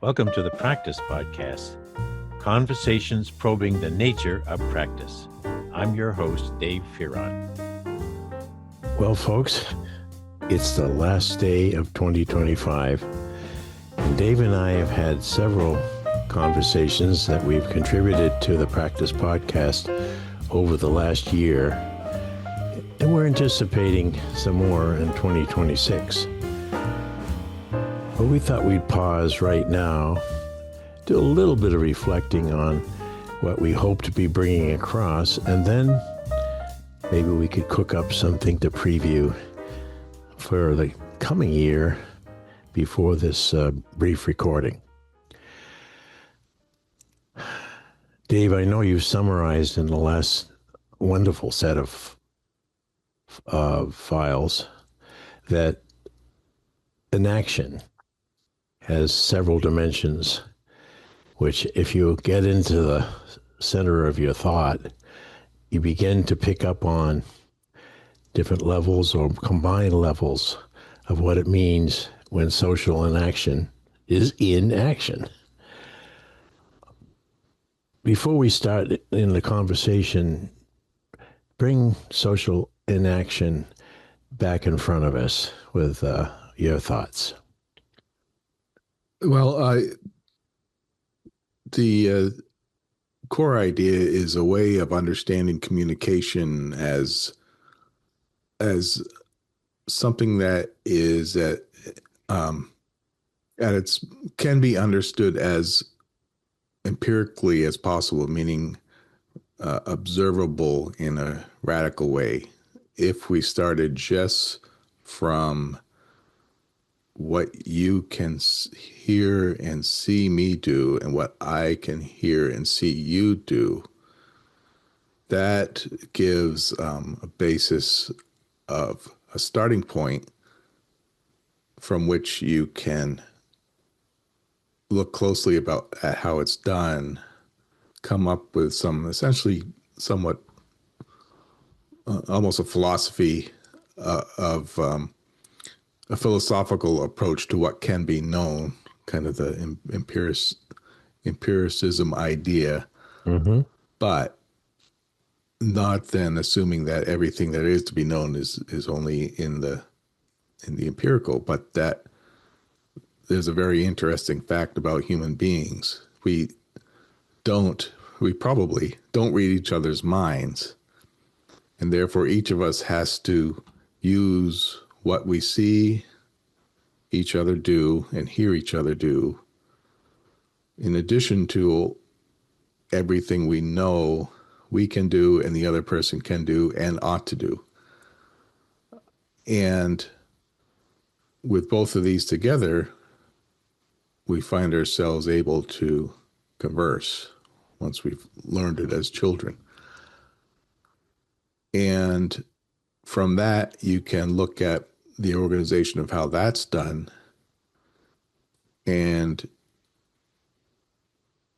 Welcome to the Practice Podcast, conversations probing the nature of practice. I'm your host, Dave Fearon. Well, folks, it's the last day of 2025, and Dave and I have had several conversations that we've contributed to the Practice Podcast over the last year, and we're anticipating some more in 2026. But we thought we'd pause right now, do a little bit of reflecting on what we hope to be bringing across, and then maybe we could cook up something to preview for the coming year before this brief recording. Dave, I know you've summarized in the last wonderful set of files that enaction has several dimensions, which if you get into the center of your thought, you begin to pick up on different levels or combined levels of what it means when social inaction is in action. Before we start in the conversation, bring social inaction back in front of us with your thoughts. Well, the core idea is a way of understanding communication as something that is at its can be understood as empirically as possible, meaning observable in a radical way. If we started just from what you can hear and see me do and what I can hear and see you do, that gives a basis of a starting point from which you can look closely at how it's done, come up with some essentially somewhat almost a philosophy of a philosophical approach to what can be known, kind of the empiricism idea, but not then assuming that everything that is to be known is only in the empirical, but that there's a very interesting fact about human beings. We probably don't read each other's minds, and therefore each of us has to use what we see each other do and hear each other do, in addition to everything we know we can do and the other person can do and ought to do. And with both of these together, we find ourselves able to converse once we've learned it as children. And from that, you can look at the organization of how that's done, and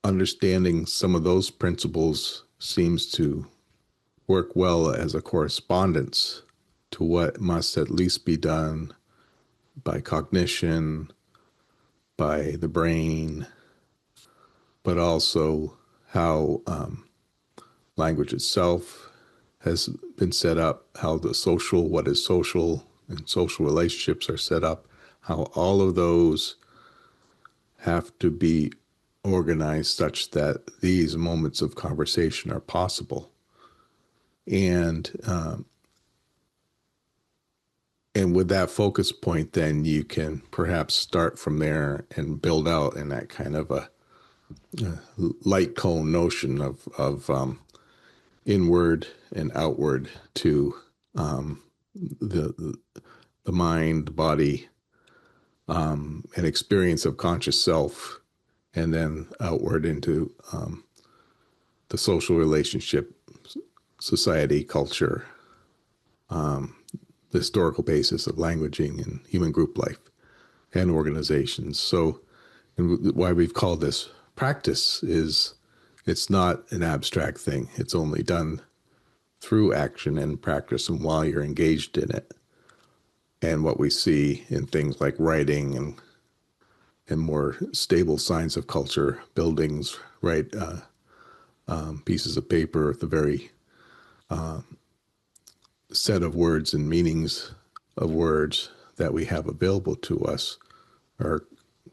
understanding some of those principles seems to work well as a correspondence to what must at least be done by cognition, by the brain, but also how language itself has been set up, how what is social and social relationships are set up, how all of those have to be organized such that these moments of conversation are possible. And with that focus point, then you can perhaps start from there and build out in that kind of a light cone notion of inward and outward to the mind, body, an experience of conscious self, and then outward into the social relationship, society, culture, the historical basis of languaging and human group life and organizations. So, and why we've called this practice is it's not an abstract thing. It's only done through action and practice and while you're engaged in it. And what we see in things like writing and and more stable signs of culture, buildings, right? Pieces of paper, the very set of words and meanings of words that we have available to us are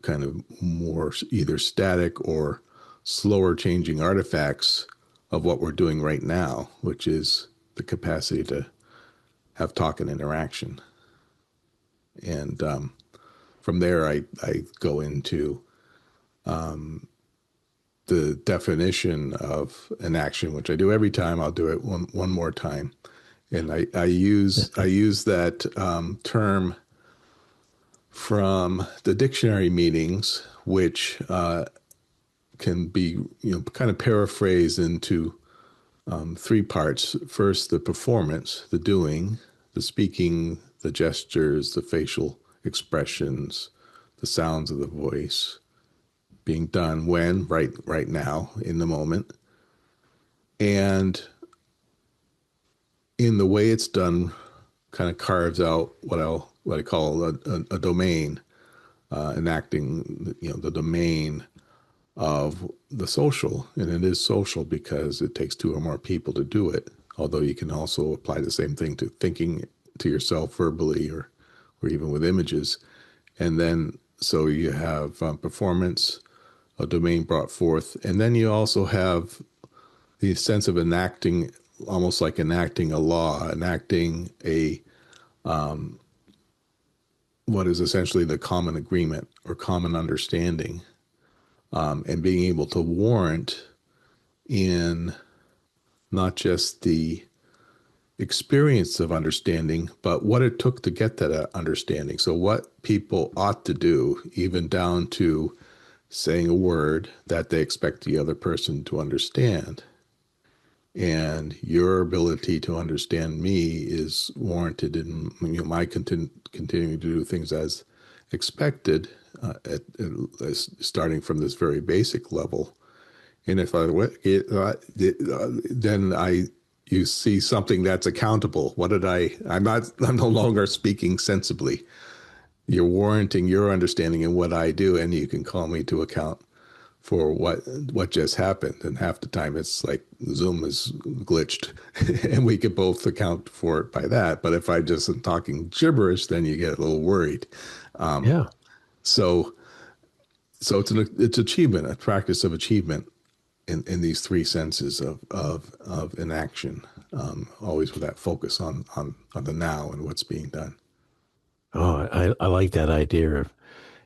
kind of more either static or slower changing artifacts of what we're doing right now, which is the capacity to have talk and interaction. And from there, I go into the definition of an action, which I do every time. I'll do it one more time. And I use that term from the dictionary meanings, which can be kind of paraphrased into three parts. First, the performance, the doing, the speaking, the gestures, the facial expressions, the sounds of the voice being done when, right now, in the moment. And in the way it's done, kind of carves out what I call a domain, enacting the domain of the social. And it is social because it takes two or more people to do it, although you can also apply the same thing to thinking to yourself verbally or even with images. And then so you have performance, a domain brought forth, and then you also have the sense of enacting, almost like enacting a law, enacting a what is essentially the common agreement or common understanding, and being able to warrant in not just the experience of understanding, but what it took to get that understanding. So what people ought to do, even down to saying a word that they expect the other person to understand. And your ability to understand me is warranted in my continuing to do things as expected, starting from this very basic level. And if then you see something that's accountable. What did I'm no longer speaking sensibly. You're warranting your understanding in what I do, and you can call me to account for what just happened. And half the time it's like Zoom is glitched and we could both account for it by that. But if I just am talking gibberish, then you get a little worried. Yeah. So it's achievement, a practice of achievement in these three senses of inaction, always with that focus on the now and what's being done. Oh, I like that idea of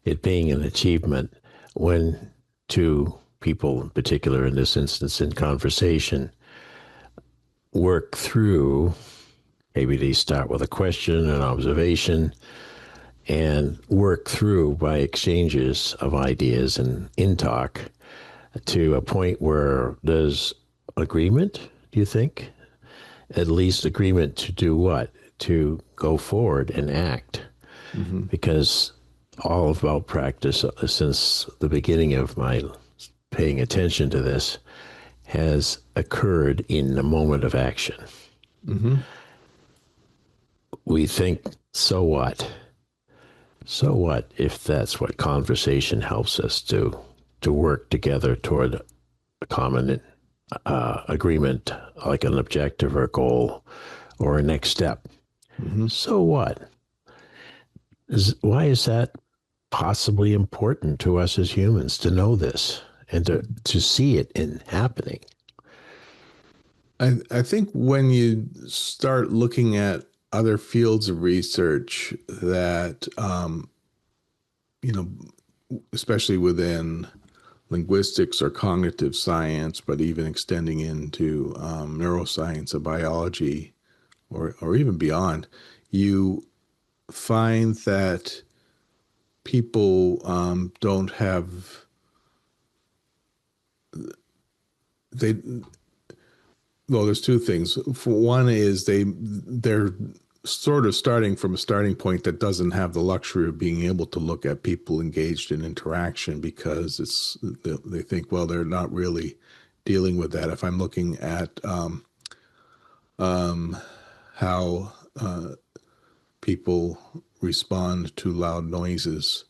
it being an achievement when two people, in particular in this instance in conversation, work through, maybe they start with a question, an observation, and work through by exchanges of ideas and in talk to a point where there's agreement, do you think? At least agreement to do what? To go forward and act. Mm-hmm. Because all about practice since the beginning of my paying attention to this has occurred in the moment of action. Mm-hmm. We think, so what? So what if that's what conversation helps us to work together toward a common agreement, like an objective or goal or a next step? Mm-hmm. So what? Why is that possibly important to us as humans to know this and to see it in happening? I think when you start looking at other fields of research that, especially within linguistics or cognitive science, but even extending into neuroscience or biology or even beyond, you find that people don't have they well there's two things. For one is they're sort of starting from a starting point that doesn't have the luxury of being able to look at people engaged in interaction, because they think, well, they're not really dealing with that. If I'm looking at how people respond to loud noises,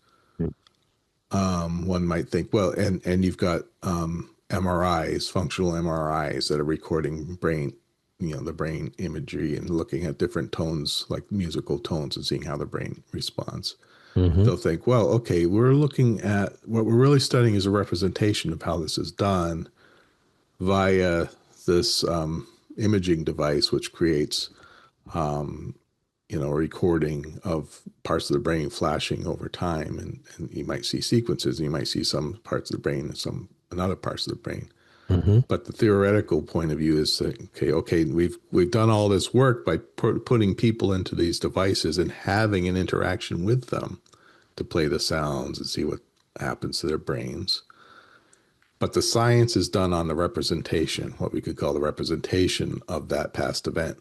one might think, well, and you've got MRIs, functional MRIs that are recording brain, the brain imagery and looking at different tones, like musical tones, and seeing how the brain responds. Mm-hmm. They'll think, well, okay, we're looking at what we're really studying is a representation of how this is done via this imaging device, which creates a recording of parts of the brain flashing over time, and you might see sequences, and you might see some parts of the brain and some and other parts of the brain. Mm-hmm. But the theoretical point of view is that, okay, we've done all this work by putting people into these devices and having an interaction with them to play the sounds and see what happens to their brains. But the science is done on the representation, what we could call the representation of that past event.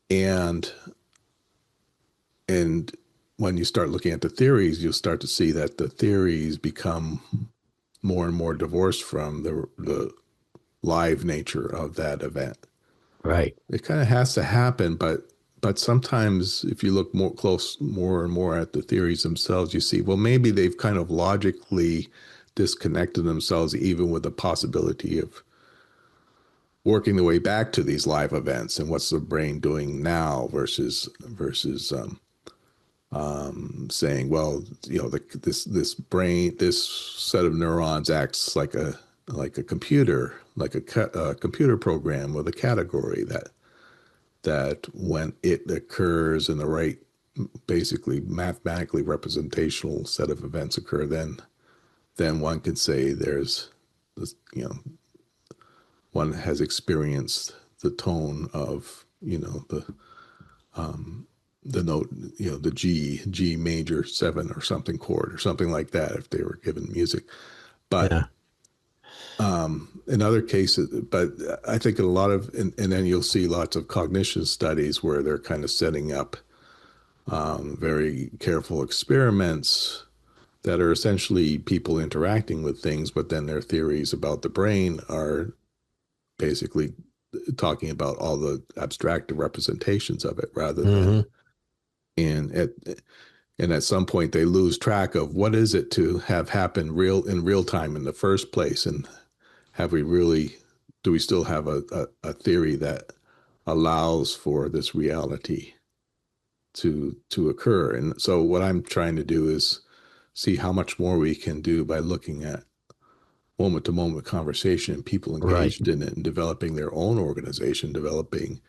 And when you start looking at the theories, you'll start to see that the theories become more and more divorced from the live nature of that event. Right. It kind of has to happen, but sometimes if you look more and more at the theories themselves, you see, well, maybe they've kind of logically disconnected themselves even with the possibility of working the way back to these live events and what's the brain doing now versus saying, well, this brain, this set of neurons acts like a computer, like a computer program with a category that when it occurs in the right, basically mathematically representational set of events occur, then one could say there's this, one has experienced the tone of the note, the G major 7 or something chord or something like that if they were given music. But Yeah. in other cases, but I think in a lot of, and then you'll see lots of cognition studies where they're kind of setting up very careful experiments that are essentially people interacting with things, but then their theories about the brain are basically talking about all the abstractive representations of it rather Mm-hmm. than and at some point they lose track of what is it to have happened in real time in the first place, and do we still have a theory that allows for this reality to occur? And so what I'm trying to do is see how much more we can do by looking at moment to moment conversation and people Right. engaged in it and developing their own organization, developing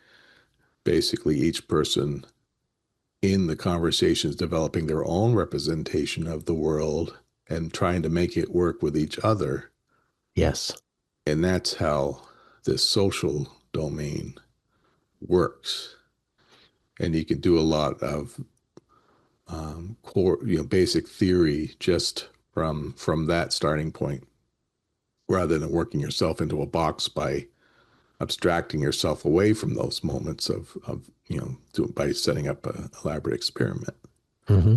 basically each person in the conversations, developing their own representation of the world and trying to make it work with each other. Yes. And that's how this social domain works. And you can do a lot of core, basic theory just from that starting point, rather than working yourself into a box by abstracting yourself away from those moments by setting up an elaborate experiment. Mm-hmm.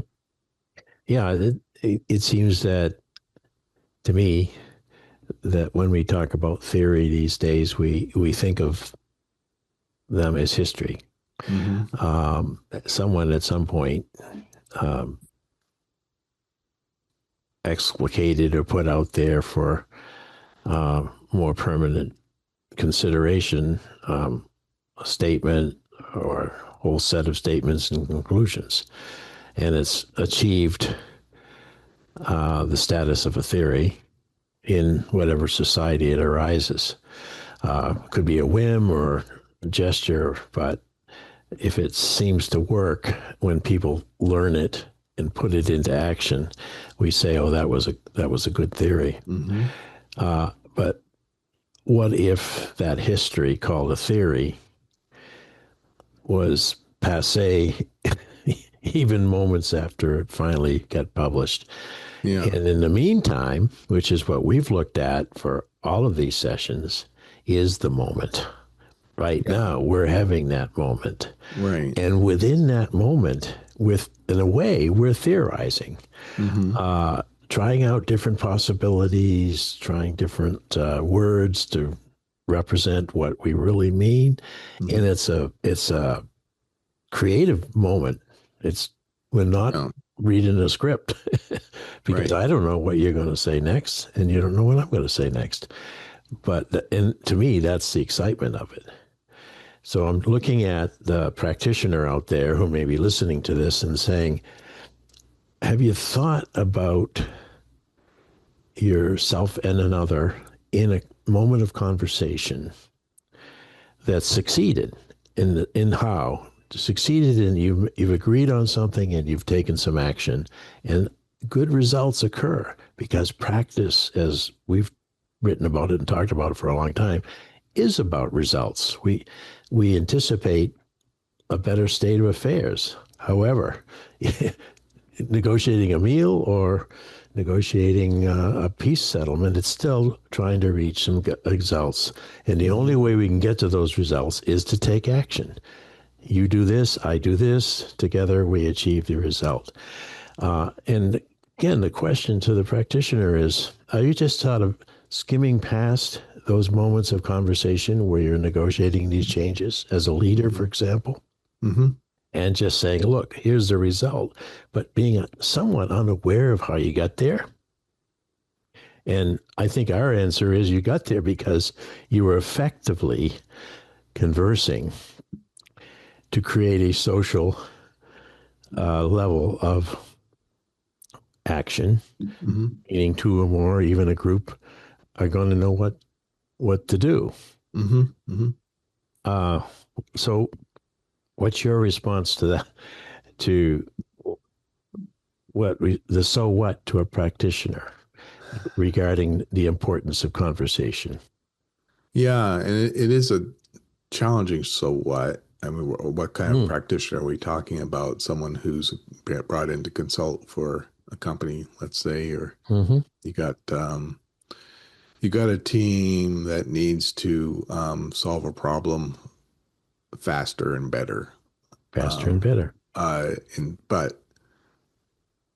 Yeah. It seems that to me that when we talk about theory these days, we think of them as history. Mm-hmm. Someone at some point explicated or put out there for more permanent consideration a statement or a whole set of statements and conclusions. And it's achieved the status of a theory in whatever society it arises. Could be a whim or a gesture, but if it seems to work when people learn it and put it into action, we say, "Oh, that was a good theory." Mm-hmm. But what if that history called a theory was passé even moments after it finally got published? Yeah. And in the meantime, which is what we've looked at for all of these sessions, is the moment. Right now, we're having that moment. Right. And within that moment, in a way, we're theorizing, Mm-hmm. trying out different possibilities, trying different words to represent what we really mean. Mm-hmm. And it's a creative moment. It's We're not Yeah. reading a script because Right. I don't know what you're going to say next, and you don't know what I'm going to say next. And to me, that's the excitement of it. So I'm looking at the practitioner out there who may be listening to this and saying, have you thought about yourself and another in a moment of conversation that succeeded in how succeeded in you've agreed on something and you've taken some action and good results occur because practice, as we've written about it and talked about it for a long time, is about results. We anticipate a better state of affairs. However, negotiating a meal or negotiating a peace settlement, it's still trying to reach some results. And the only way we can get to those results is to take action. You do this, I do this, together we achieve the result. And again, the question to the practitioner is, are you just sort of skimming past those moments of conversation where you're negotiating these changes as a leader, for example? Mm-hmm. And just saying, look, here's the result, but being somewhat unaware of how you got there. And I think our answer is you got there because you were effectively conversing to create a social level of action, Mm-hmm. meaning two or more, even a group, are going to know what to do. Mm-hmm. Mm-hmm. Uh, so, what's your response to that? To the so what to a practitioner regarding the importance of conversation? Yeah, and it is a challenging. So what? I mean, what kind of practitioner are we talking about? Someone who's brought in to consult for a company, let's say, or Mm-hmm. you got you got a team that needs to solve a problem faster and better. Faster and Um, better. but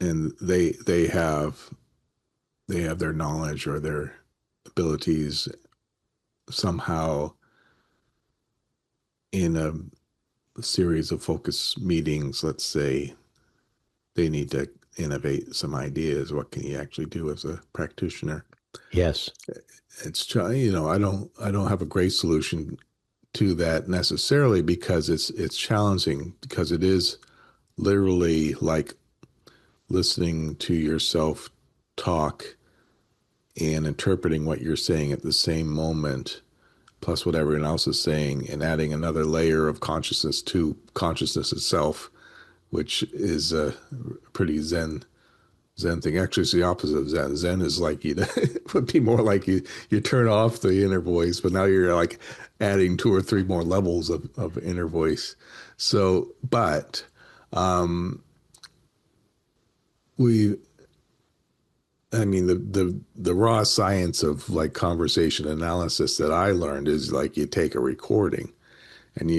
and they have their knowledge or their abilities somehow in a series of focus meetings. Let's say they need to innovate some ideas. What can you actually do as a practitioner? Yes. I don't have a great solution to that necessarily because it's challenging because it is literally like listening to yourself talk and interpreting what you're saying at the same moment, plus what everyone else is saying, and adding another layer of consciousness to consciousness itself, which is a pretty Zen thing. Actually, it's the opposite of Zen. Zen is like it would be more like you turn off the inner voice, but now you're like adding two or three more levels of inner voice. So, but we I mean the raw science of like conversation analysis that I learned is like you take a recording and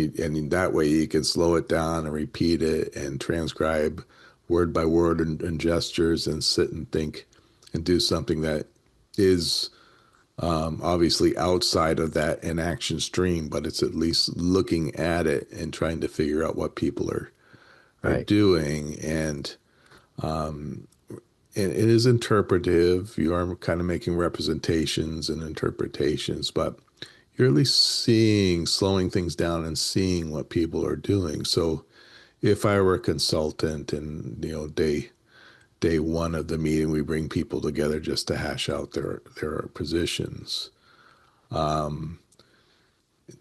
that way you can slow it down and repeat it and transcribe word by word and gestures and sit and think and do something that is obviously outside of that inaction stream, but it's at least looking at it and trying to figure out what people are Right. doing and it is interpretive. You are kind of making representations and interpretations, but you're at least slowing things down and seeing what people are doing. So if I were a consultant and, day one of the meeting, we bring people together just to hash out their positions,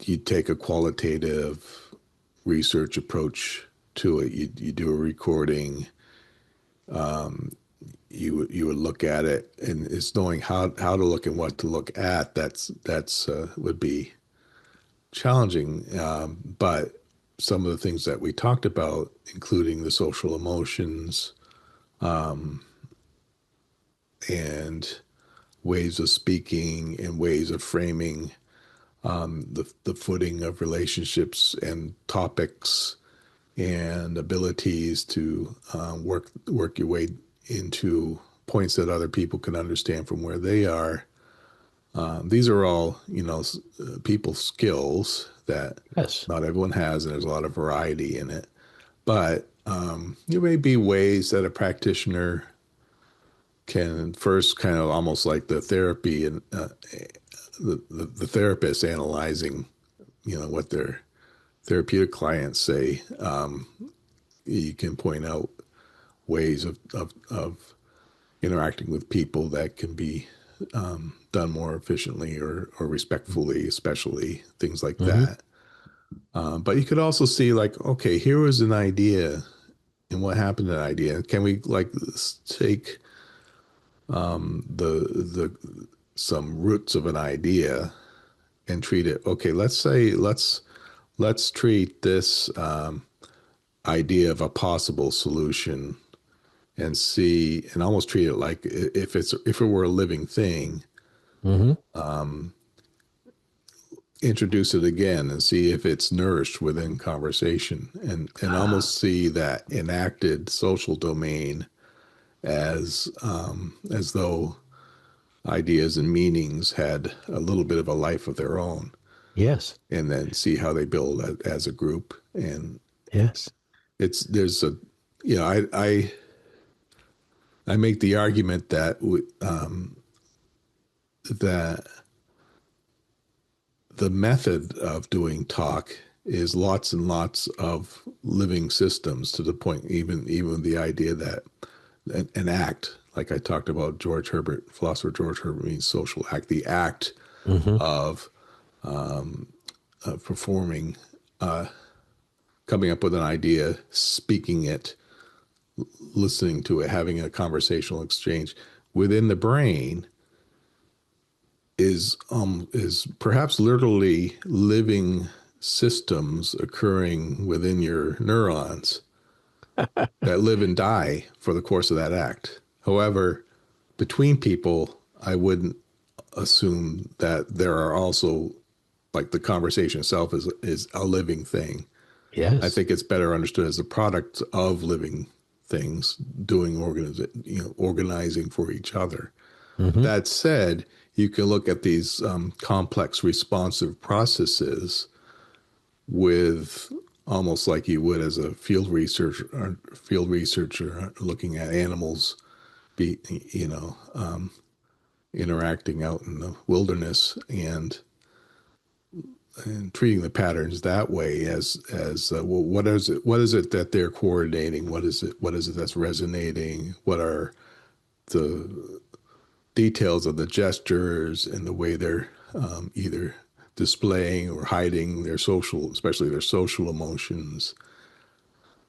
you take a qualitative research approach to it. You do a recording, you would look at it, and it's knowing how to look and what to look at. That's would be challenging. But some of the things that we talked about, including the social emotions and ways of speaking and ways of framing, the footing of relationships and topics and abilities to work your way into points that other people can understand from where they are. These are all, people skills that Yes. not everyone has, and there's a lot of variety in it. But there may be ways that a practitioner can first kind of almost like the therapy and the therapist analyzing, what their therapeutic clients say. You can point out ways of interacting with people that can be done more efficiently or respectfully, especially things like that. But you could also see like, okay, here was an idea, and what happened to that idea? Can we like take the some roots of an idea and treat it? Okay, let's treat this idea of a possible solution and see and almost treat it like if it were a living thing. Mm-hmm. Introduce it again and see if it's nourished within conversation, and almost see that enacted social domain as though ideas and meanings had a little bit of a life of their own, Yes. and then see how they build as a group. And Yes. there's a, I make the argument that that the method of doing talk is lots and lots of living systems, to the point even the idea that an act, like I talked about, philosopher George Herbert means social act, the act of performing, coming up with an idea, speaking it, listening to it, having a conversational exchange within the brain is perhaps literally living systems occurring within your neurons that live and die for the course of that act. However, between people, I wouldn't assume that there are also, like, the conversation itself is a living thing. Yes. I think it's better understood as a product of living things doing organizing for each other. That said, you can look at these complex responsive processes with almost like you would as a field researcher looking at animals interacting out in the wilderness, and treating the patterns that way as well, what is it that they're coordinating? What is it that's resonating? What are the details of the gestures and the way they're either displaying or hiding especially their social emotions,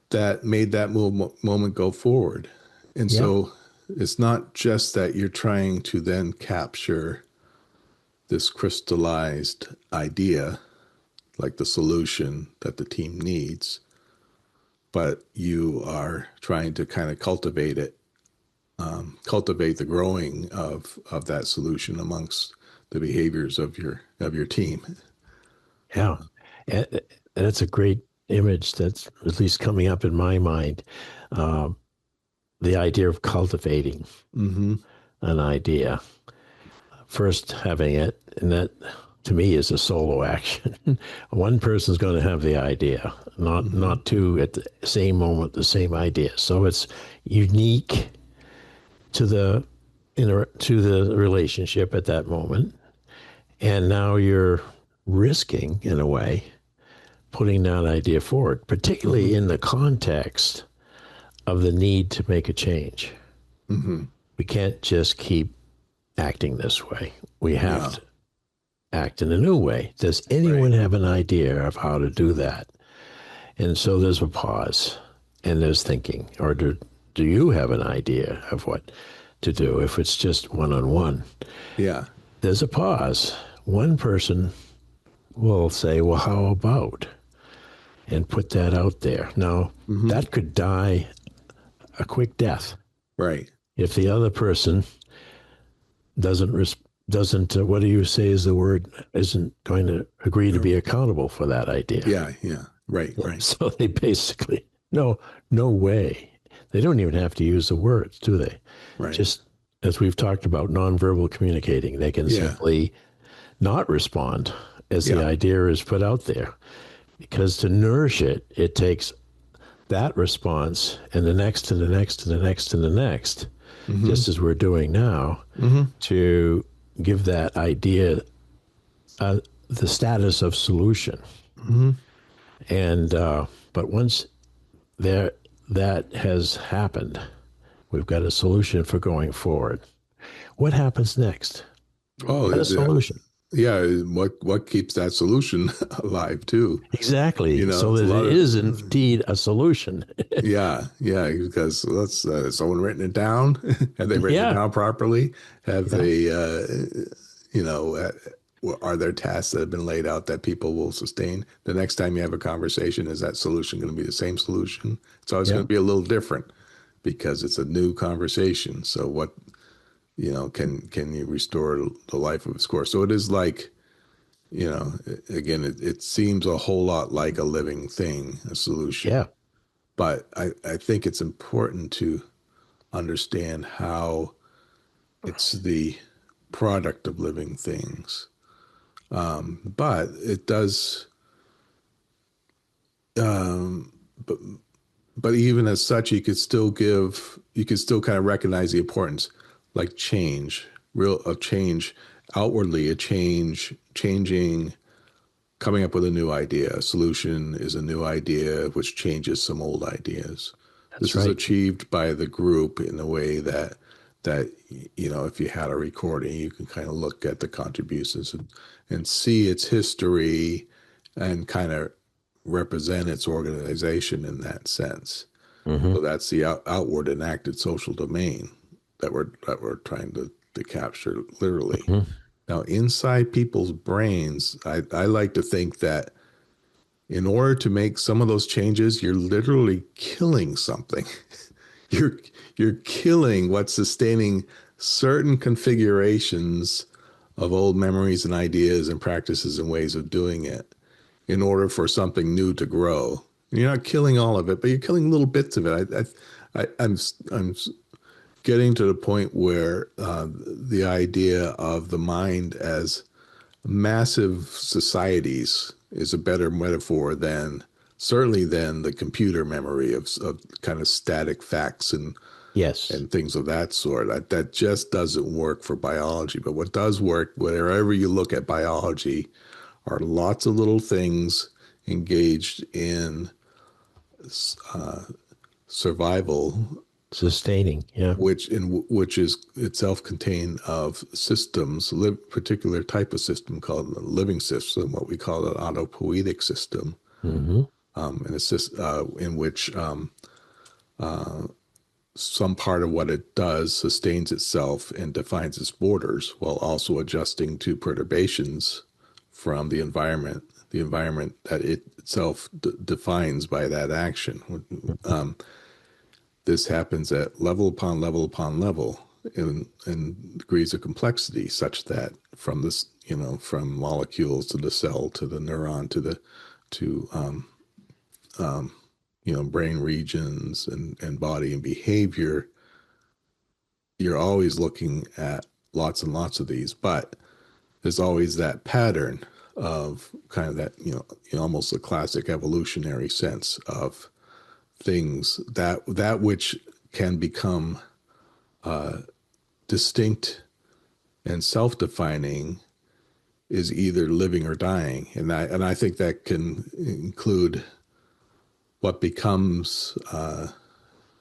that made that moment go forward? And so it's not just that you're trying to then capture this crystallized idea, like the solution that the team needs, but you are trying to kind of cultivate the growing of that solution amongst the behaviors of your team. Yeah. And that's a great image that's at least coming up in my mind. The idea of cultivating an idea, first having it, and that to me is a solo action. One person's going to have the idea, not two at the same moment, the same idea. So it's unique to the relationship at that moment. And now you're risking, in a way, putting that idea forward, particularly in the context of the need to make a change. We can't just keep acting this way. We have to act in a new way. Does anyone have an idea of how to do that? And so there's a pause and there's thinking. Or do you have an idea of what to do if it's just one-on-one? Yeah. There's a pause. One person will say, well, how about? And put that out there. Now, that could die a quick death. Right. If the other person doesn't, what do you say is the word, isn't going to agree to be accountable for that idea. Yeah. Right. So they basically, no way. They don't even have to use the words, do they? Right. Just as we've talked about nonverbal communicating, they can simply not respond as the idea is put out there. Because to nourish it, it takes that response and the next and the next and the next and the next, Mm-hmm. just as we're doing now, Mm-hmm. to give that idea the status of solution. Mm-hmm. And but once there that has happened, we've got a solution for going forward. What happens next? Oh, Got a solution. yeah. What keeps that solution alive too? Exactly. So It's a that lot it of is indeed a solution. yeah. Because let's someone written it down. Have they written it Yeah. down properly? Have Yeah. they you know? Are there tasks that have been laid out that people will sustain? The next time you have a conversation, is that solution going to be the same solution? It's always Yeah. going to be a little different because it's a new conversation. So what can you restore the life of its course? So it is like, again, it seems a whole lot like a living thing, a solution. Yeah. But I think it's important to understand how it's the product of living things. But it does, but but even as such, you could still kind of recognize the importance, like change, a change outwardly, changing, coming up with a new idea. A solution is a new idea which changes some old ideas. That's This is right. achieved by the group in a way that if you had a recording, you can kind of look at the contributions and see its history and kind of represent its organization in that sense. Mm-hmm. So that's the outward enacted social domain that we're trying to capture literally. Mm-hmm. Now, inside people's brains, I like to think that in order to make some of those changes, you're literally killing something. you're you're killing what's sustaining certain configurations of old memories and ideas and practices and ways of doing it in order for something new to grow. You're not killing all of it, but you're killing little bits of it. I'm getting to the point where the idea of the mind as massive societies is a better metaphor than certainly than the computer memory of kind of static facts Yes. and things of that sort. That just doesn't work for biology. But what does work, wherever you look at biology, are lots of little things engaged in survival, Sustaining. Yeah. which is itself contained of systems, particular type of system called a living system, what we call an autopoietic system, Mm-hmm. and it's just in which some part of what it does sustains itself and defines its borders while also adjusting to perturbations from the environment that it itself defines by that action. This happens at level upon level upon level in degrees of complexity, such that from this, from molecules to the cell to the neuron to brain regions and body and behavior, you're always looking at lots and lots of these, but there's always that pattern of kind of that, almost a classic evolutionary sense of things that which can become distinct and self-defining is either living or dying, and I think that can include what becomes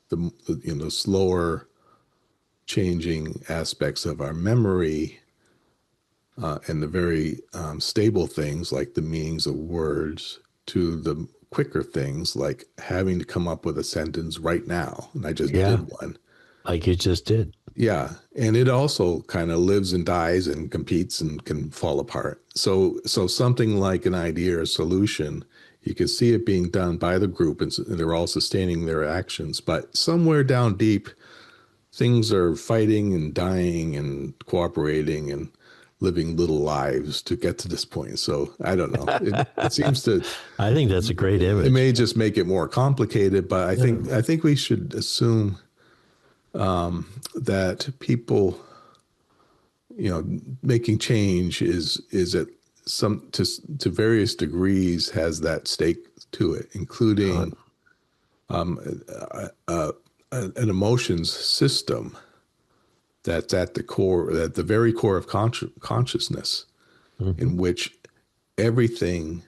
the slower changing aspects of our memory, and the very stable things like the meanings of words, to the quicker things like having to come up with a sentence right now. And I just Yeah. did one. Like you just did. Yeah. And it also kind of lives and dies and competes and can fall apart. So something like an idea or a solution, you can see it being done by the group and they're all sustaining their actions. But somewhere down deep, things are fighting and dying and cooperating and living little lives to get to this point. So I don't know. It seems to. I think that's a great It image. may just make it more complicated, but I think we should assume that people, making change is at to various degrees has that stake to it, Uh, including an emotions system that's at the core, at the very core of consciousness, Hmm. in which everything,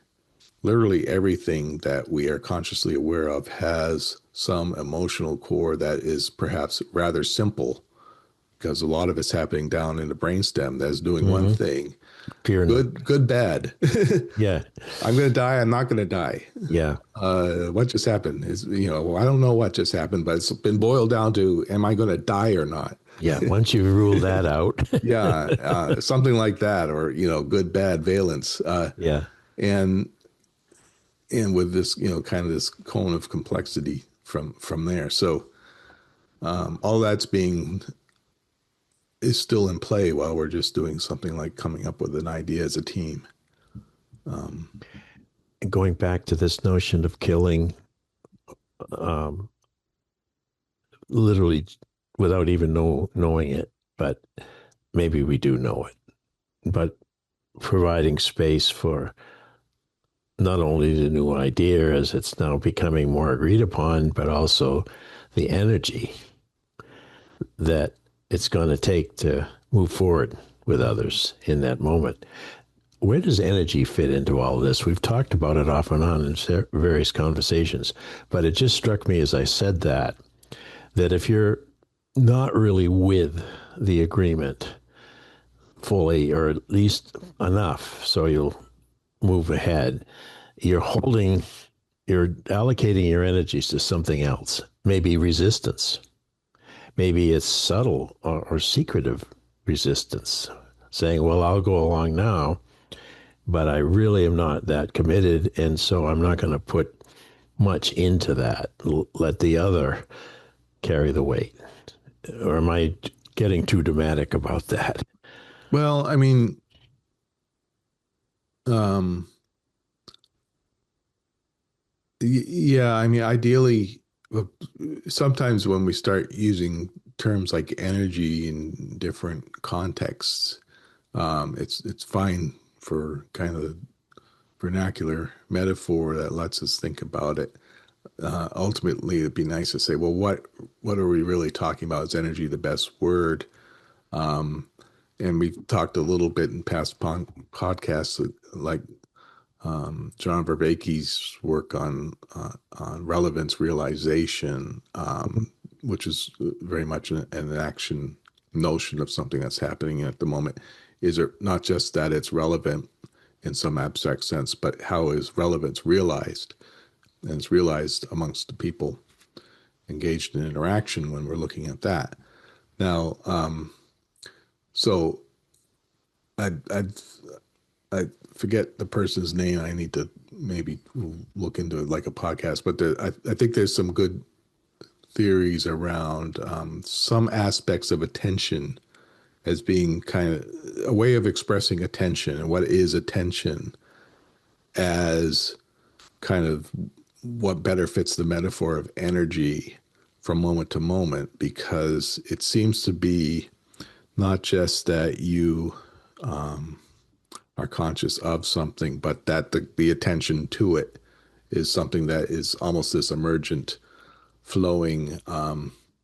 literally everything that we are consciously aware of has some emotional core that is perhaps rather simple, because a lot of it's happening down in the brainstem that's doing one Hmm. thing. Fear. Good, bad. Yeah. I'm going to die. I'm not going to die. Yeah. What just happened is, well, I don't know what just happened, but it's been boiled down to, am I going to die or not? Yeah. Once you rule that out. Yeah, something like that, or good, bad, valence, Yeah. and with this, kind of this cone of complexity from there. So all that's being is still in play while we're just doing something like coming up with an idea as a team. Going back to this notion of killing, um, literally without even knowing it, but maybe we do know it. But providing space for not only the new idea as it's now becoming more agreed upon, but also the energy that it's going to take to move forward with others in that moment. Where does energy fit into all this? We've talked about it off and on in various conversations, but it just struck me as I said that if you're not really with the agreement fully, or at least enough so you'll move ahead, you're holding, you're allocating your energies to something else, maybe resistance. Maybe it's subtle or secretive resistance, saying, well, I'll go along now, but I really am not that committed. And so I'm not going to put much into that. Let the other carry the weight. Or am I getting too dramatic about that? Well, I mean, um, yeah, I mean, ideally, sometimes when we start using terms like energy in different contexts, it's fine for kind of vernacular metaphor that lets us think about it. Ultimately, it'd be nice to say, well, what are we really talking about? Is energy the best word? And we've talked a little bit in past podcasts, like John Vervaeke's work on relevance realization, which is very much an action notion of something that's happening at the moment. Is it not just that it's relevant in some abstract sense, but how is relevance realized? And it's realized amongst the people engaged in interaction when we're looking at that. Now, so I I forget the person's name. I need to maybe look into it like a podcast, but I think there's some good theories around some aspects of attention as being kind of a way of expressing attention, and what is attention as kind of what better fits the metaphor of energy from moment to moment, because it seems to be not just that you are conscious of something, but that the attention to it is something that is almost this emergent, flowing,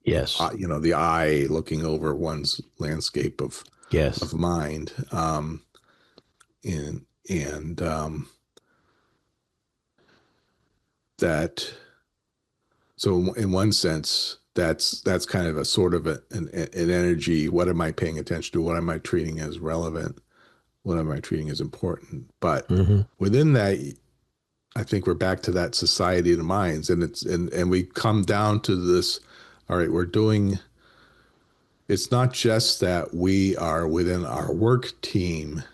Yes. the eye looking over one's landscape Yes. of mind, and that. So in one sense, that's kind of a sort of an energy. What am I paying attention to? What am I treating as relevant? What am I treating as important? But Hmm. within that, I think we're back to that society of the minds, and and we come down to this. All right, we're doing. It's not just that we are within our work team.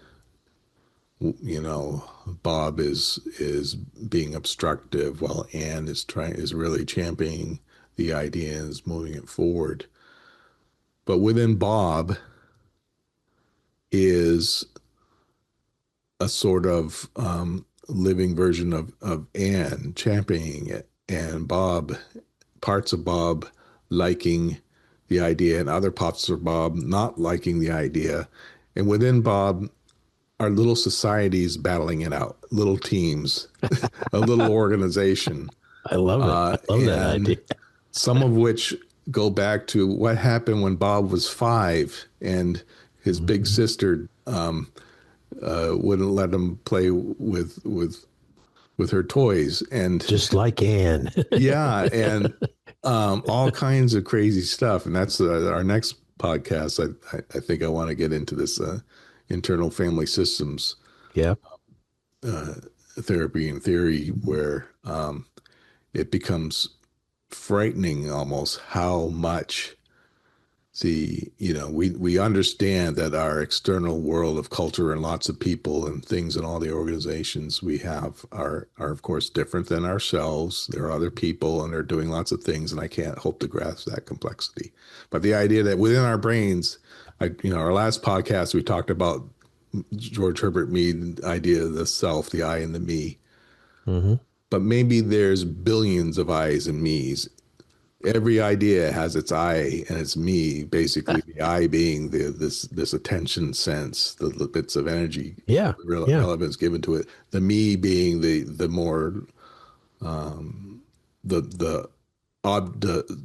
Bob is being obstructive while Anne is really championing the idea and is moving it forward. But within Bob is a sort of living version of Anne championing it, and parts of Bob liking the idea, and other parts of Bob not liking the idea. And within Bob are little societies battling it out, little teams, a little organization. I love it. I love that idea. And some of which go back to what happened when Bob was 5 and his big Mhm. sister wouldn't let him play with her toys, and Just like Anne. yeah, and all kinds of crazy stuff. And that's our next podcast. I think I want to get into this internal family systems Yep. uh, therapy and theory, where it becomes frightening almost how much we understand that our external world of culture and lots of people and things and all the organizations we have are of course different than ourselves. There are other people and they're doing lots of things, and I can't hope to grasp that complexity. But the idea that within our brains, our last podcast we talked about George Herbert Mead idea of the self, the I and the me. Hmm. But maybe there's billions of I's and me's. Every idea has its I and its me. Basically, the I being this attention sense, the bits of energy, Yeah. Yeah. relevance given to it. The me being the more the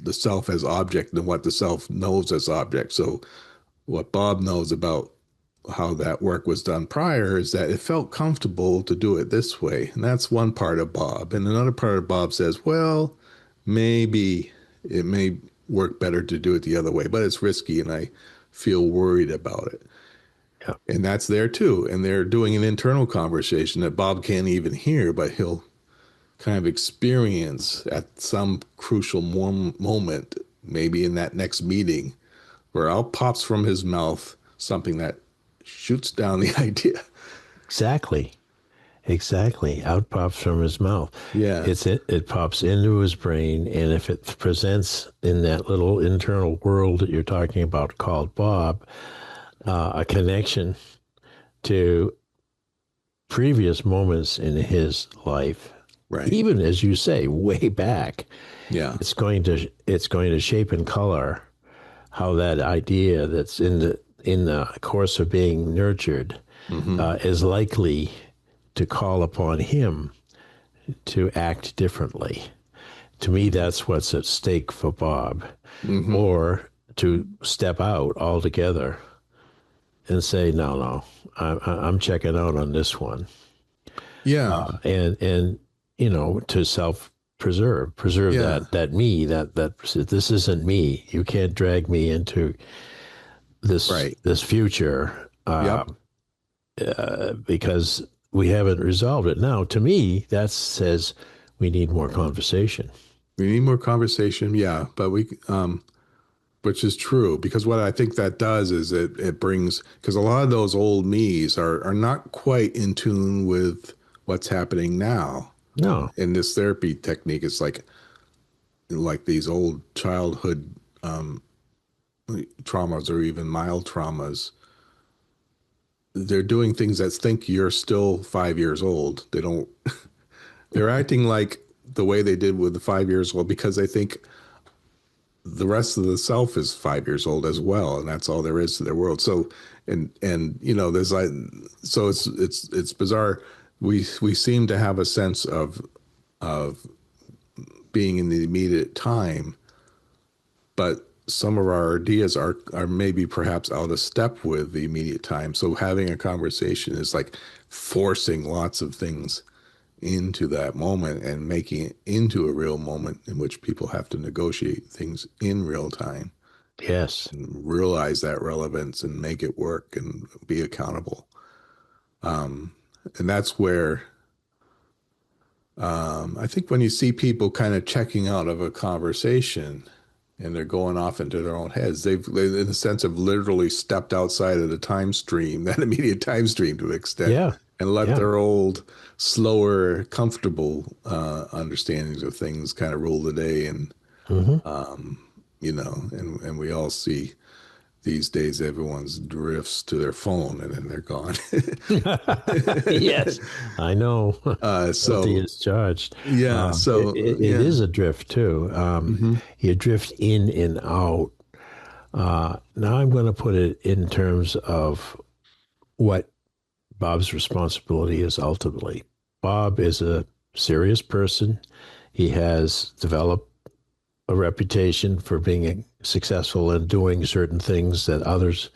the self as object and what the self knows as object. So what Bob knows about how that work was done prior is that it felt comfortable to do it this way. And that's one part of Bob. And another part of Bob says, well, maybe it may work better to do it the other way, but it's risky and I feel worried about it. Yeah. And that's there too. And they're doing an internal conversation that Bob can't even hear, but he'll kind of experience at some crucial moment, maybe in that next meeting, where out pops from his mouth something that shoots down the idea. Exactly. Exactly. Out pops from his mouth. Yeah. It pops into his brain, and if it presents in that little internal world that you're talking about called Bob, a connection to previous moments in his life, Right. even as you say, way back, Yeah. it's going to shape and color how that idea that's in the course of being nurtured Mm-hmm. is likely to call upon him to act differently. To me, that's what's at stake for Bob, Mm-hmm. or to step out altogether and say, no, no, I'm checking out on this one, Yeah. and to preserve Yeah. that me, that this isn't me. You can't drag me into this Right. this future Yep. because we haven't resolved it. Now, to me, that says we need more conversation. We need more conversation. Yeah. But which is true, because what I think that does is it brings, because a lot of those old me's are not quite in tune with what's happening now. No, In this therapy technique, it's like these old childhood traumas or even mild traumas. They're doing things that think you're still 5 years old. They don't, they're acting like the way they did with the 5 years old because they think the rest of the self is 5 years old as well, and that's all there is to their world. So, and there's like, so it's bizarre. We seem to have a sense of being in the immediate time, but some of our ideas are maybe perhaps out of step with the immediate time. So having a conversation is like forcing lots of things into that moment and making it into a real moment in which people have to negotiate things in real time yes, and realize that relevance and make it work and be accountable. And that's where I think when you see people kind of checking out of a conversation and they're going off into their own heads, they in a sense, have literally stepped outside of the time stream, that immediate time stream to an extent, yeah, and let yeah, their old, slower, comfortable understandings of things kind of rule the day. And, hmm and we all see these days everyone's drifts to their phone and then they're gone. yes, I know. Guilty So, is charged. yeah, It yeah. is a drift too. Hmm. You drift in and out. Now I'm going to put it in terms of what Bob's responsibility is ultimately. Bob is a serious person. He has developed a reputation for being successful in doing certain things that others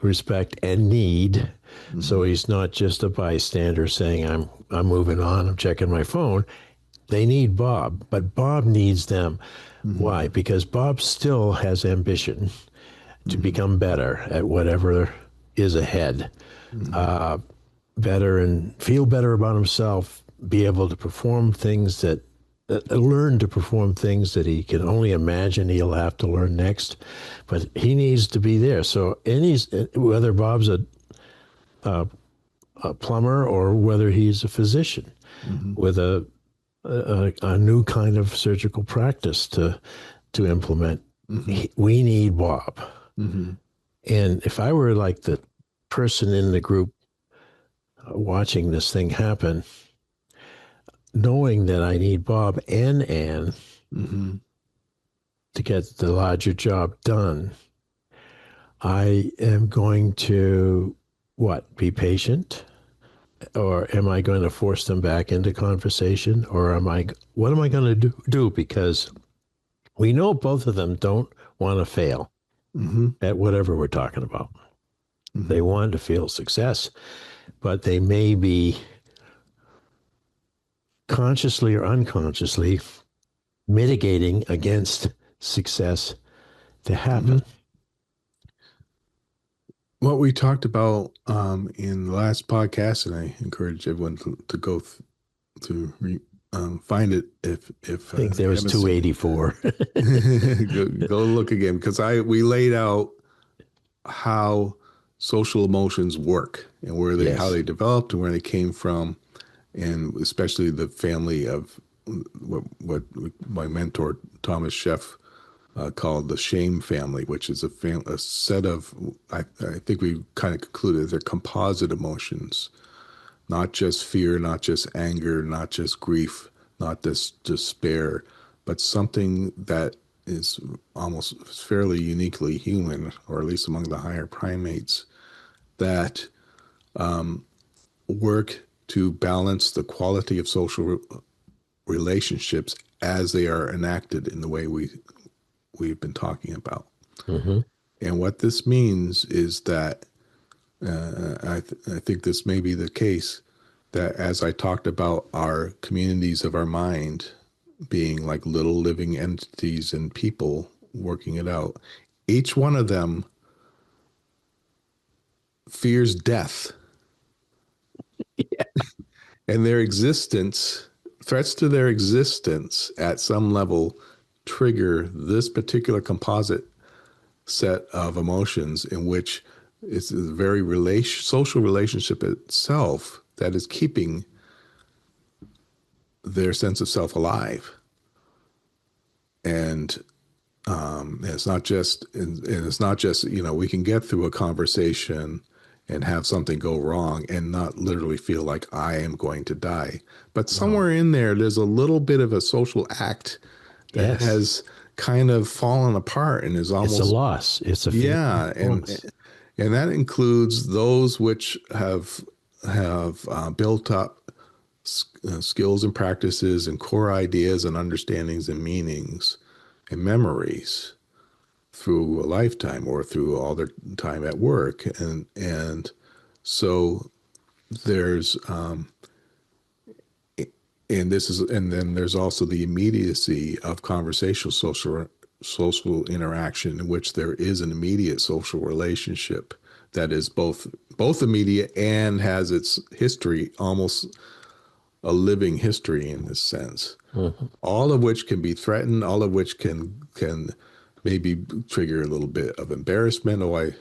respect and need. So he's not just a bystander saying, I'm moving on, I'm checking my phone. They need Bob, but Bob needs them. Why? Because Bob still has ambition to become better at whatever is ahead, better and feel better about himself, be able to perform things learn to perform things that he can only imagine he'll have to learn next. But he needs to be there. So whether Bob's a plumber or whether he's a physician with a new kind of surgical practice to implement, we need Bob. And if I were like the person in the group watching this thing happen, knowing that I need Bob and Ann to get the larger job done, I am going to, be patient? Or am I going to force them back into conversation? Or what am I going to do? Because we know both of them don't want to fail at whatever we're talking about. They want to feel success, but they may be consciously or unconsciously mitigating against success to happen. What we talked about in the last podcast, and I encourage everyone to go to find it if I think there was 284. go look again, because we laid out how social emotions work and how they developed and where they came from, and especially the family of what my mentor Thomas Sheff called the shame family, which is a set of, I think we kind of concluded they're composite emotions, not just fear, not just anger, not just grief, not just despair, but something that is almost fairly uniquely human, or at least among the higher primates, that work to balance the quality of social relationships as they are enacted in the way we've been talking about. And what this means is that I think this may be the case, that as I talked about our communities of our mind being like little living entities and people working it out, each one of them fears death. And their existence, threats to their existence at some level, trigger this particular composite set of emotions, in which it's the very social relationship itself that is keeping their sense of self alive. And it's not just, we can get through a conversation and have something go wrong and not literally feel like I am going to die. But somewhere in there's a little bit of a social act that has kind of fallen apart and is almost... It's a loss. It's a loss. And that includes those which have built up skills and practices and core ideas and understandings and meanings and memories through a lifetime or through all their time at work. And so there's and then there's also the immediacy of conversational social interaction, in which there is an immediate social relationship that is both immediate and has its history, almost a living history in this sense. All of which can be threatened, all of which can maybe trigger a little bit of embarrassment. I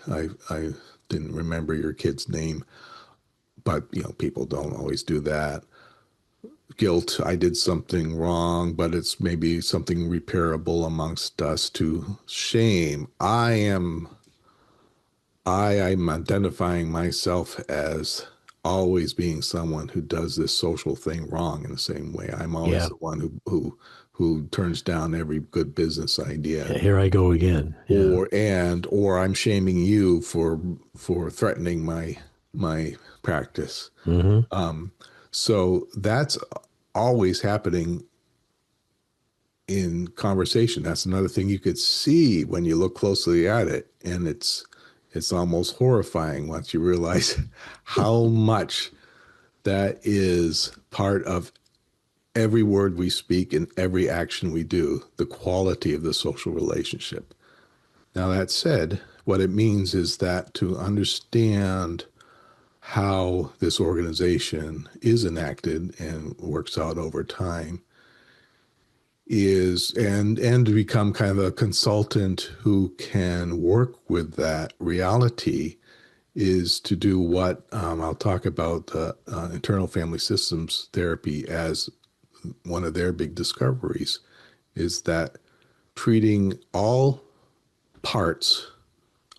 didn't remember your kid's name, but people don't always do that. Guilt, I did something wrong, but it's maybe something repairable amongst us. To shame, I'm identifying myself as always being someone who does this social thing wrong in the same way. I'm always the one who turns down every good business idea. Here I go again. Or I'm shaming you for threatening my practice. So that's always happening in conversation. That's another thing you could see when you look closely at it, and it's almost horrifying once you realize how much that is part of every word we speak and every action we do, the quality of the social relationship. Now, that said, what it means is that to understand how this organization is enacted and works out over time is and to become kind of a consultant who can work with that reality is to do what I'll talk about internal family systems therapy as one of their big discoveries is that treating all parts,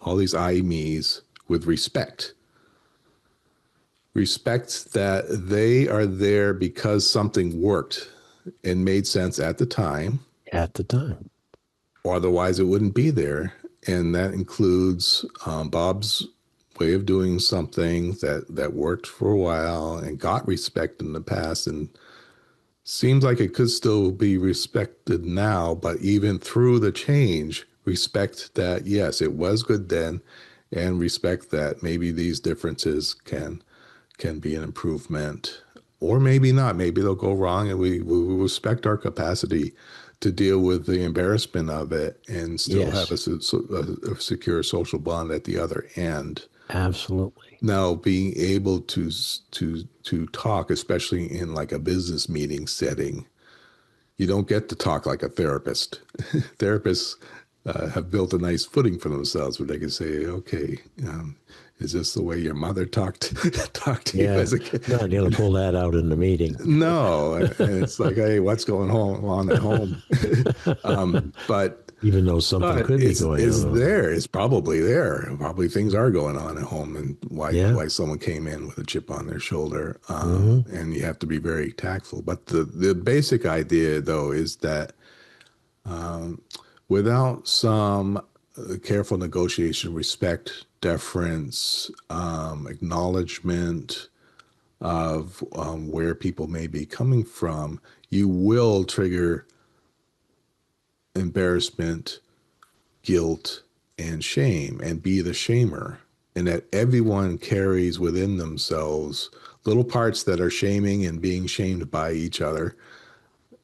all these I, me's, with respect. Respect that they are there because something worked and made sense at the time. At the time. Or otherwise it wouldn't be there. And that includes Bob's way of doing something that worked for a while and got respect in the past and seems like it could still be respected now, but even through the change, respect that, yes, it was good then, and respect that maybe these differences can be an improvement, or maybe not. Maybe they'll go wrong, and we respect our capacity to deal with the embarrassment of it and still have a secure social bond at the other end. Absolutely. Now, being able to talk, especially in like a business meeting setting, you don't get to talk like a therapist. Therapists have built a nice footing for themselves where they can say, okay, is this the way your mother talked to you as a kid? Not going to pull that out in the meeting. No. And it's like, hey, what's going on at home? But even though something could be going on. It's probably there. Probably things are going on at home, and why someone came in with a chip on their shoulder. And you have to be very tactful. But the basic idea, though, is that without some careful negotiation, respect, deference, acknowledgement of where people may be coming from, you will trigger embarrassment, guilt, and shame, and be the shamer. And that everyone carries within themselves little parts that are shaming and being shamed by each other.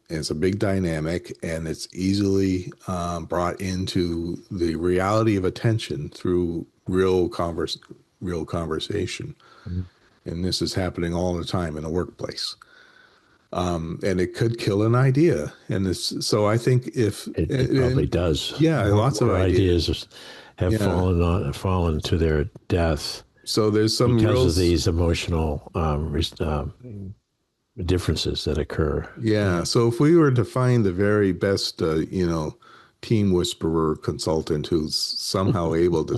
And it's a big dynamic, and it's easily brought into the reality of attention through real conversation. Mm-hmm. And this is happening all the time in a workplace. And it could kill an idea. And so I think if it probably does. Yeah, lots of ideas have fallen to their death. So there's some because of these emotional differences that occur. Yeah. So if we were to find the very best, team whisperer consultant who's somehow able to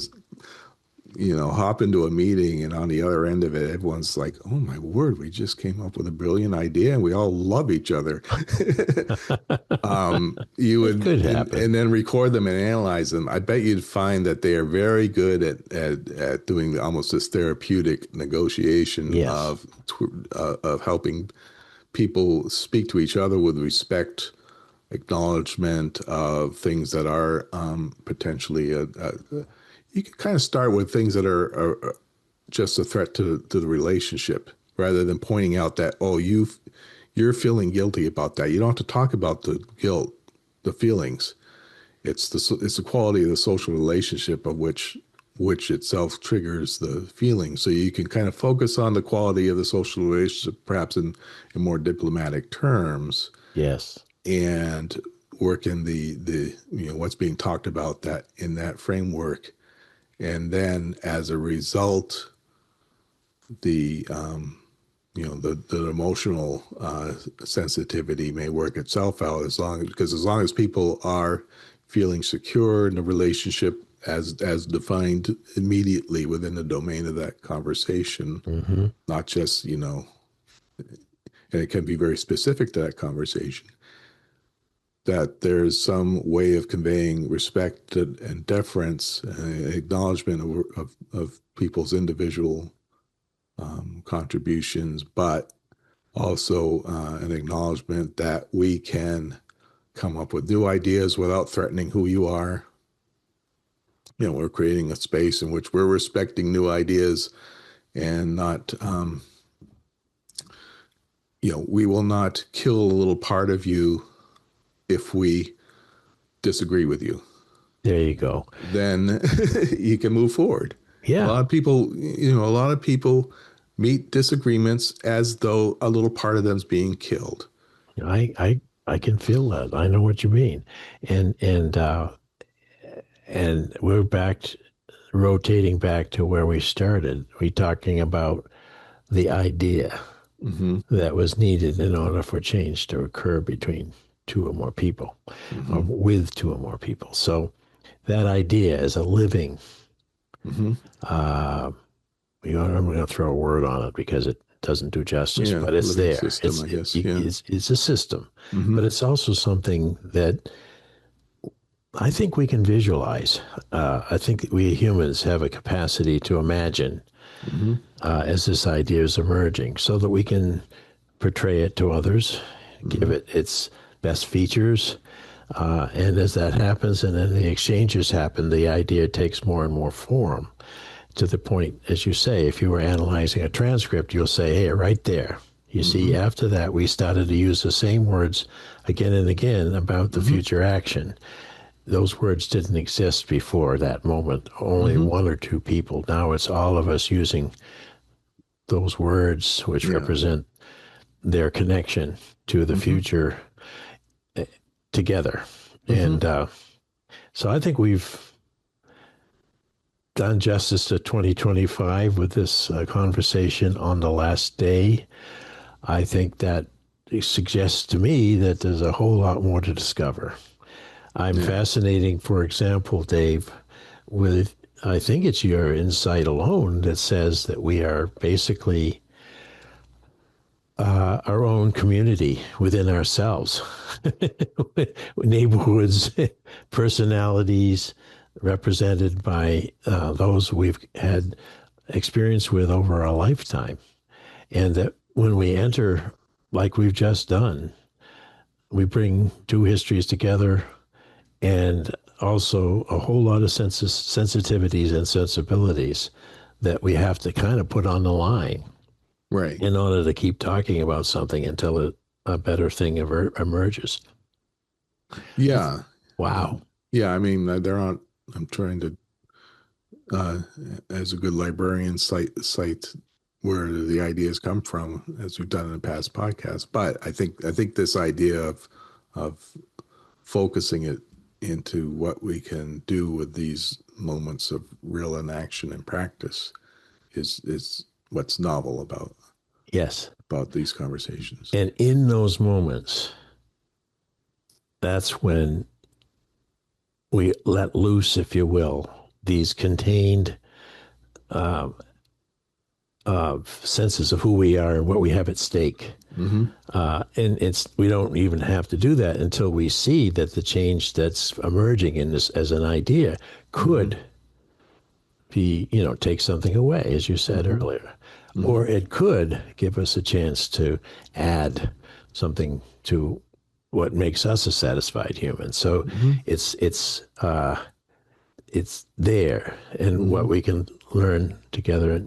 hop into a meeting, and on the other end of it, everyone's like, oh my word, we just came up with a brilliant idea and we all love each other. You would, could happen. And then record them and analyze them. I bet you'd find that they are very good at doing almost this therapeutic negotiation of helping people speak to each other with respect, acknowledgement of things that are potentially you can kind of start with things that are just a threat to the relationship, rather than pointing out that, oh, you're feeling guilty about that. You don't have to talk about the guilt, the feelings. It's the quality of the social relationship of which itself triggers the feeling. So you can kind of focus on the quality of the social relationship, perhaps in more diplomatic terms. Yes. And work in the what's being talked about that in that framework. And then as a result, the emotional sensitivity may work itself out as long as people are feeling secure in the relationship as defined immediately within the domain of that conversation, not just, and it can be very specific to that conversation, that there's some way of conveying respect and deference, acknowledgement of people's individual contributions, but also an acknowledgement that we can come up with new ideas without threatening who you are. We're creating a space in which we're respecting new ideas and not, we will not kill a little part of you if we disagree with you. There you go. Then you can move forward. Yeah. A lot of people meet disagreements as though a little part of them's being killed. I can feel that. I know what you mean. And we're rotating back to where we started. We talking about the idea that was needed in order for change to occur between two or more people, or with two or more people. So that idea is a living, I'm going to throw a word on it because it doesn't do justice, but it's there. System, I guess. It's a system, but it's also something that I think we can visualize. I think we humans have a capacity to imagine as this idea is emerging so that we can portray it to others, give it its best features. And as that happens and then the exchanges happen, the idea takes more and more form to the point, as you say, if you were analyzing a transcript, you'll say, hey, right there. You see, after that, we started to use the same words again and again about the future action. Those words didn't exist before that moment. Only one or two people. Now it's all of us using those words, which represent their connection to the future together. And so I think we've done justice to 2025 with this conversation on the last day. I think that it suggests to me that there's a whole lot more to discover. I'm fascinating, for example, Dave, with, I think it's your insight alone that says that we are basically our own community within ourselves. Neighborhoods, personalities represented by those we've had experience with over a lifetime. And that when we enter, like we've just done, we bring two histories together and also a whole lot of sensitivities and sensibilities that we have to kind of put on the line in order to keep talking about something until a better thing emerges. Yeah. Wow. Yeah, I mean, I'm trying to, as a good librarian, cite where the ideas come from, as we've done in the past podcasts. But I think this idea of focusing it into what we can do with these moments of real inaction and practice is what's novel about these conversations. And in those moments, that's when we let loose, if you will, these contained senses of who we are and what we have at stake. And we don't even have to do that until we see that the change that's emerging in this as an idea could be, take something away, as you said earlier, or it could give us a chance to add something to what makes us a satisfied human. So it's there, and what we can learn together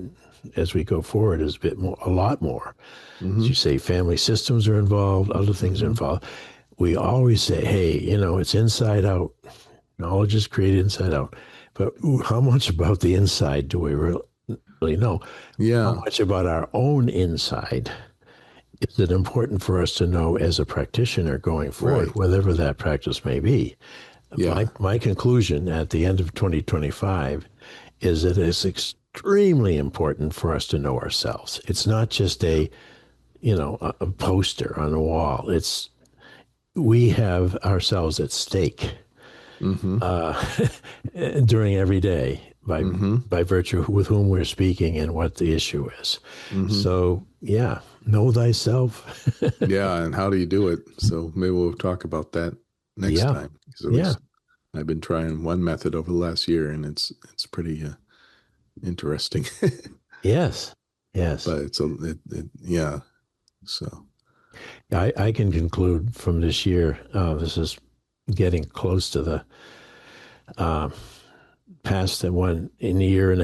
as we go forward is a lot more. As you say, family systems are involved, other things are involved. We always say, hey, it's inside out. Knowledge is created inside out. But how much about the inside do we really know? Yeah. How much about our own inside is it important for us to know as a practitioner going forward, whatever that practice may be? My conclusion at the end of 2025 is that it's extremely important for us to know ourselves. It's not just a poster on a wall. We have ourselves at stake during every day by virtue with whom we're speaking and what the issue is. So, know thyself. And how do you do it? So maybe we'll talk about that next time. I've been trying one method over the last year, and it's pretty interesting. Yes. But it's so I can conclude from this year, this is getting close to the past the 1.5 year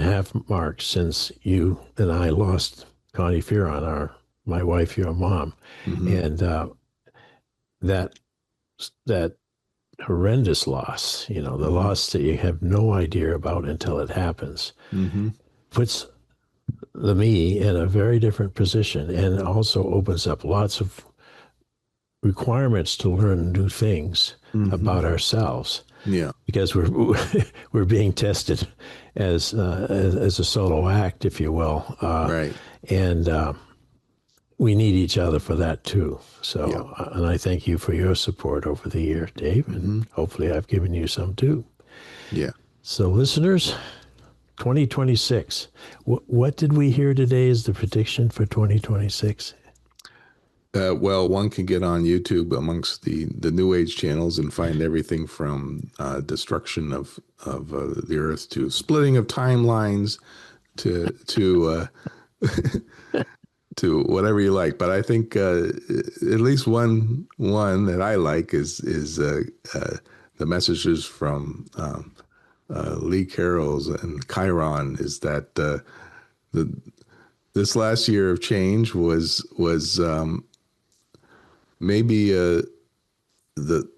mark since you and I lost Connie Fearon, my wife, your mom, Mm-hmm. and that horrendous loss, the Mm-hmm. loss that you have no idea about until it happens, Mm-hmm. puts the me in a very different position, and also opens up lots of requirements to learn new things Mm-hmm. about ourselves. Yeah. Because we're we're being tested as a solo act, if you will, Right. and we need each other for that too. So, Yeah. and I thank you for your support over the year, Dave, and Mm-hmm. hopefully I've given you some too. Yeah. So, listeners, 2026. What did we hear today as the prediction for 2026? Well, one can get on YouTube amongst the New Age channels and find everything from destruction of the Earth to splitting of timelines to to whatever you like. But I think at least one that I like is the messages from Lee Carroll's and Chiron is that this last year of change was maybe the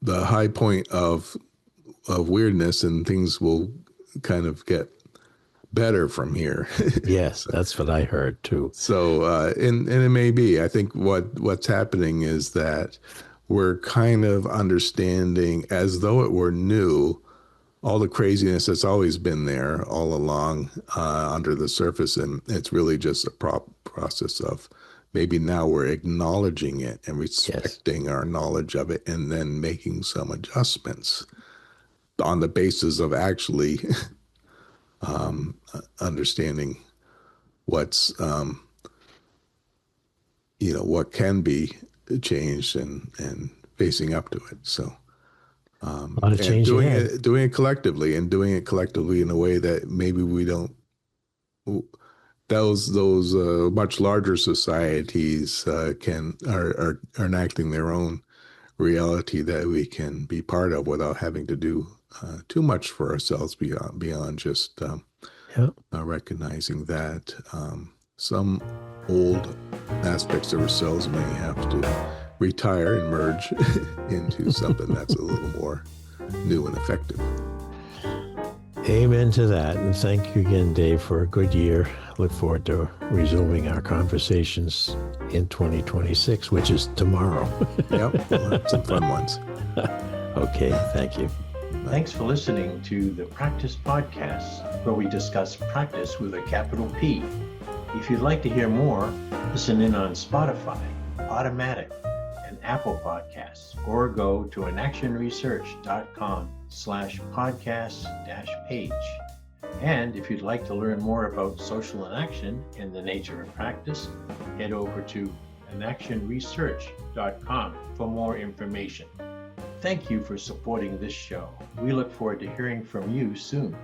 the high point of weirdness, and things will kind of get better from here. Yes, that's what I heard too. So and it may be. I think what's happening is that we're kind of understanding, as though it were new, all the craziness that's always been there all along under the surface, and it's really just a process of maybe now we're acknowledging it and respecting our knowledge of it, and then making some adjustments on the basis of actually understanding what's what can be changed and facing up to it. So A lot of and change ahead. doing it collectively in a way that maybe we don't. Those much larger societies are enacting their own reality that we can be part of without having to do too much for ourselves beyond just Yeah. recognizing that some old aspects of ourselves may have to retire and merge into something that's a little more new and effective. Amen to that. And thank you again, Dave, for a good year. Look forward to resuming our conversations in 2026, which is tomorrow. Yep, we'll have some fun ones. Okay, thank you. Thanks for listening to the Practice Podcast, where we discuss practice with a capital P. If you'd like to hear more, listen in on Spotify, Automatic, and Apple Podcasts, or go to enactionresearch.com/podcast-page. And if you'd like to learn more about social inaction and the nature of practice, head over to enactionresearch.com for more information. Thank you for supporting this show. We look forward to hearing from you soon.